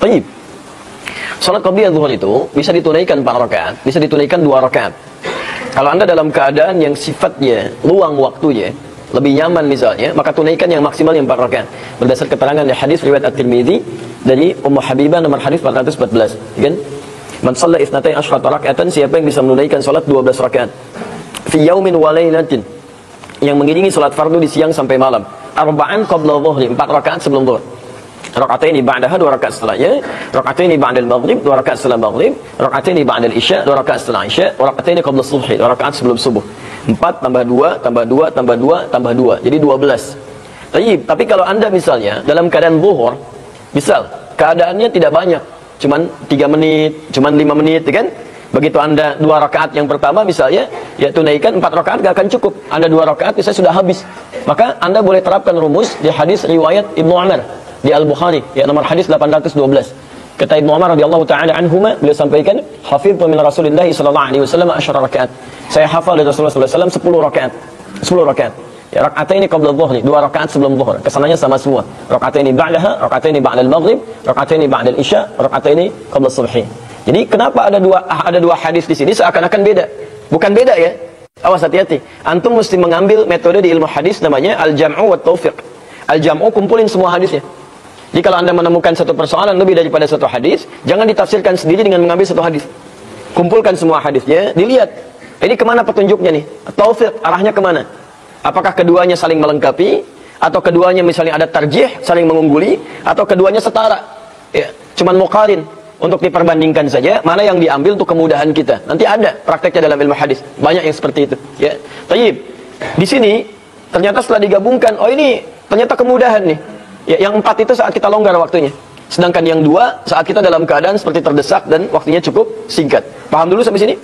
Baik. Salat qabliyah zuhur itu bisa ditunaikan 4 rakaat, bisa ditunaikan 2 rakaat. Kalau Anda dalam keadaan yang sifatnya luang waktunya, lebih nyaman misalnya, maka tunaikan yang maksimal yang 4 rakaat. Berdasar keterangan di hadis riwayat At-Tirmidzi dari Ummu Habibah nomor hadis 414, kan? Man shalla 12 raka'atan, siapa yang bisa menunaikan salat 12 rakaat fi yaumin wa lailatin, yang mengiringi salat fardu di siang sampai malam. Arba'an qabla dhuhri, 4 rakaat sebelum zuhur. Raka'ataini ba'daha, 2 rakaat setelahnya. Raka'ataini ba'dal maghrib, 2 rakaat setelah maghrib. Raka'ataini ba'dal isya, 2 rakaat setelah isya. Raka'ataini qabla subhi, 2 rakaat sebelum subuh. 4 tambah 2 tambah 2 tambah 2 tambah 2, jadi 12. Tapi kalau Anda misalnya dalam keadaan zuhur, misal keadaannya tidak banyak, cuman 3 menit, cuman 5 menit, kan? Begitu Anda 2 rakaat yang pertama misalnya, ya tunaikan 4 rakaat gak akan cukup. Anda 2 rakaat bisa sudah habis. Maka Anda boleh terapkan rumus di hadis riwayat Ibnu Umar di Al-Bukhari, ya nomor hadis 812. Kata Ibnu Umar radhiyallahu taala anhuma, beliau sampaikan, hafidhu min Rasulillah sallallahu alaihi wasallam 10 rakaat. Saya hafal dari Rasulullah sallallahu alaihi wasallam 10 rakaat. 10 rakaat. Ya, raka'ataini qabla dhuhri, 2 rakaat sebelum zuhur. Kesananya sama semua. Raka'ataini ba'daha, raka'ataini ba'dal maghrib, raka'ataini ba'dal isya, raka'ataini qabla subhi. Jadi kenapa ada dua hadis di sini seakan-akan beda? Bukan beda ya. Awas, hati-hati. Antum mesti mengambil metode di ilmu hadis namanya al-jam'u wa taufiq. Al-jam'u, kumpulin semua hadisnya. Jadi kalau Anda menemukan satu persoalan lebih daripada satu hadis, jangan ditafsirkan sendiri dengan mengambil satu hadis. Kumpulkan semua hadisnya, dilihat. Ini kemana petunjuknya nih? Taufiq, arahnya kemana? Apakah keduanya saling melengkapi? Atau keduanya misalnya ada tarjih, saling mengungguli? Atau keduanya setara? Ya, cuman muqarin. Untuk diperbandingkan saja, mana yang diambil untuk kemudahan kita. Nanti ada prakteknya dalam ilmu hadis. Banyak yang seperti itu. Ya. Tayyib. Di sini, ternyata setelah digabungkan, oh ini ternyata kemudahan nih. Ya, yang 4 itu saat kita longgar waktunya. Sedangkan yang 2 saat kita dalam keadaan seperti terdesak dan waktunya cukup singkat. Paham dulu sampai sini?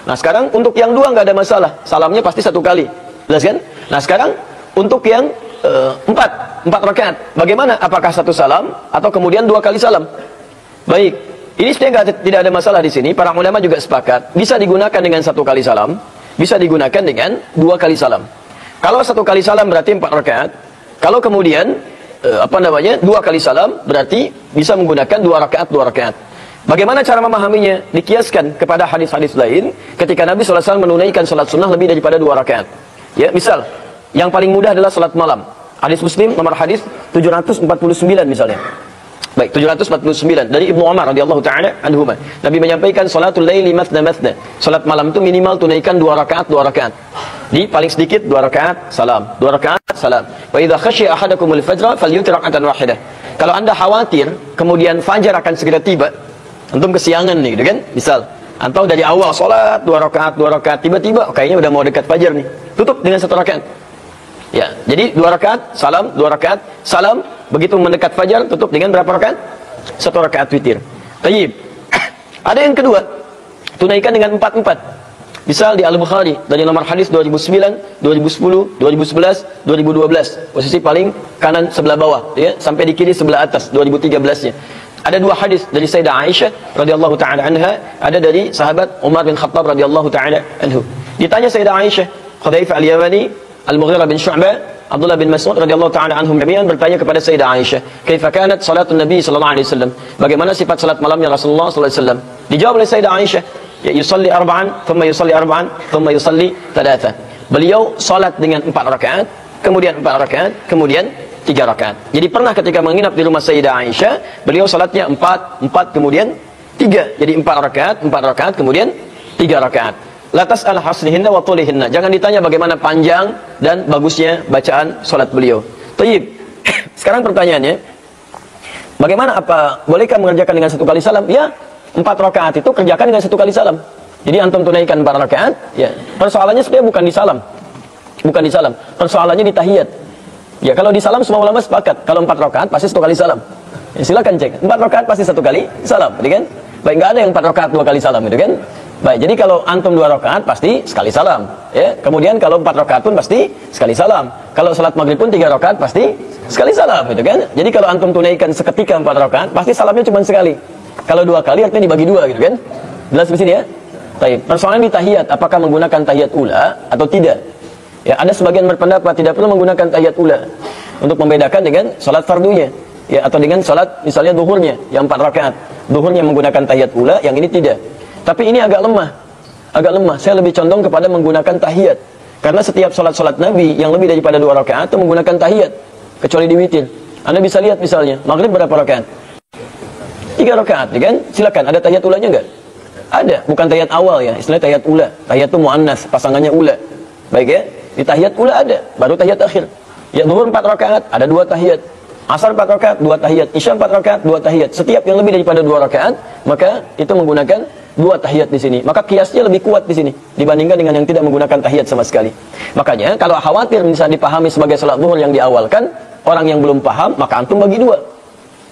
Nah sekarang untuk yang 2 nggak ada masalah. Salamnya pasti 1 kali. Jelas kan? Nah sekarang untuk yang 4 rakaat. Bagaimana? Apakah 1 salam atau kemudian 2 kali salam? Baik. Ini sebenarnya tidak ada masalah di sini. Para ulama juga sepakat. Bisa digunakan dengan 1 kali salam. Bisa digunakan dengan 2 kali salam. Kalau 1 kali salam berarti 4 rakaat. Kalau kemudian 2 kali salam berarti bisa menggunakan 2 rakaat, 2 rakaat. Bagaimana cara memahaminya? Dikiaskan kepada hadis-hadis lain ketika Nabi SAW menunaikan salat sunnah lebih daripada 2 rakaat. Ya, misal yang paling mudah adalah salat malam. Hadis Muslim nomor hadis 749 misalnya. Baik, 749 dari Ibnu Umar radhiyallahu taala anhuma. Nabi menyampaikan salatul laili mathna mathna. Salat malam itu minimal tunaikan 2 rakaat, 2 rakaat. Di paling sedikit 2 rakaat salam, 2 rakaat salam. Wa idza khashiya ahadakumul fajra falyutir rak'atan wahidah. Kalau Anda khawatir kemudian fajar akan segera tiba, antum kesiangan nih, gitu kan? Misal, atau dari awal salat 2 rakaat, tiba-tiba kayaknya udah mau dekat fajar nih. Tutup dengan 1 rakaat. Ya, jadi 2 rakaat salam, 2 rakaat salam. Begitu mendekat fajar, tutup dengan berapa rakaat? 1 rakaat witir. Tayyib. Ada yang kedua, tunaikan dengan 4-4. Misal di Al-Bukhari dari nomor hadis 2009, 2010, 2011, 2012. Posisi paling kanan sebelah bawah, ya, sampai di kiri sebelah atas 2013-nya. Ada 2 hadis dari Sayyidah Aisyah radhiyallahu taala anha, ada dari sahabat Umar bin Khattab radhiyallahu taala anhu. Ditanya Sayyidah Aisyah, Hudzaifah Al-Yamani, Al-Mughirah bin Syu'bah, Abdullah bin Mas'ud radhiyallahu taala anhum jami'an bertanya kepada Sayyidah Aisyah, "Kaifa kanat salatun Nabi sallallahu alaihi wasallam?" Bagaimana sifat salat malamnya Rasulullah sallallahu alaihi wasallam? Dijawab oleh Sayyidah Aisyah, "Ya yusalli arba'an, thumma yusalli arba'an, thumma yusalli thalatha." Beliau salat dengan 4 rakaat, kemudian 4 rakaat, kemudian 3 rakaat. Jadi pernah ketika menginap di rumah Sayyidah Aisyah, beliau salatnya 4 kemudian 3. Jadi 4 rakaat, kemudian 3 rakaat. Latas al hasnihinna wa tulihinna. Jangan ditanya bagaimana panjang dan bagusnya bacaan salat beliau. Tayyib. Sekarang pertanyaannya, bagaimana, bolehkah mengerjakan dengan 1 kali salam? Ya, 4 rakaat itu kerjakan dengan 1 kali salam. Jadi antum tunaikan 4 rakaat, ya. Persoalannya sebenarnya bukan di salam. Bukan di salam. Persoalannya di tahiyat. Ya, kalau di salam semua ulama sepakat. Kalau 4 rakaat pasti 1 kali salam. Ya, silakan cek. 4 rakaat pasti 1 kali salam, gitu kan? Baik, enggak ada yang 4 rakaat 2 kali salam, gitu kan? Baik, jadi kalau antum 2 rakaat pasti sekali salam, ya. Kemudian kalau 4 rakaat pun pasti sekali salam. Kalau salat maghrib pun 3 rakaat pasti sekali salam, gitu kan? Jadi kalau antum tunaikan seketika 4 rakaat, pasti salamnya cuma sekali. Kalau 2 kali artinya dibagi 2, gitu kan? Jelas di sini ya? Baik, persoalan di tahiyat, apakah menggunakan tahiyat ula atau tidak? Ya, ada sebagian berpendapat tidak perlu menggunakan tahiyat ula untuk membedakan dengan salat fardunya. ya, atau dengan salat misalnya duhurnya yang 4 rakaat, duhurnya menggunakan tahiyat ula, yang ini tidak. Tapi ini agak lemah. Saya lebih condong kepada menggunakan tahiyat, karena setiap salat Nabi yang lebih daripada 2 rakaat itu menggunakan tahiyat, kecuali di witir. Anda bisa lihat misalnya maghrib berapa rakaat? 3 rakaat, ya kan? Silakan, ada tahiyat ulanya enggak? Ada, bukan tahiyat awal ya, istilahnya tahiyat ula. Tahiyat itu muannas, pasangannya ula. Baik ya? Di tahiyat ula ada, baru tahiyat akhir. Ya, zuhur 4 rakaat, ada 2 tahiyat. Asar 4 rakaat, 2 tahiyat. Isya 4 rakaat, 2 tahiyat. Setiap yang lebih daripada 2 rakaat, maka itu menggunakan 2 tahiyat di sini. Maka kiasnya lebih kuat di sini dibandingkan dengan yang tidak menggunakan tahiyat sama sekali. Makanya kalau khawatir bisa dipahami sebagai salat zuhur yang diawalkan, orang yang belum paham, maka antum bagi 2.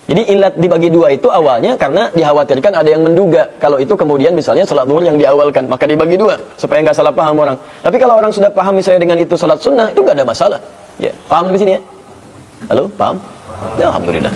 Jadi ilat dibagi 2 itu awalnya karena dikhawatirkan ada yang menduga kalau itu kemudian misalnya salat zuhur yang diawalkan, maka dibagi 2 supaya nggak salah paham orang. Tapi kalau orang sudah paham misalnya dengan itu salat sunnah, itu nggak ada masalah. Ya, paham di sini ya? Halo, paham? Ya, alhamdulillah.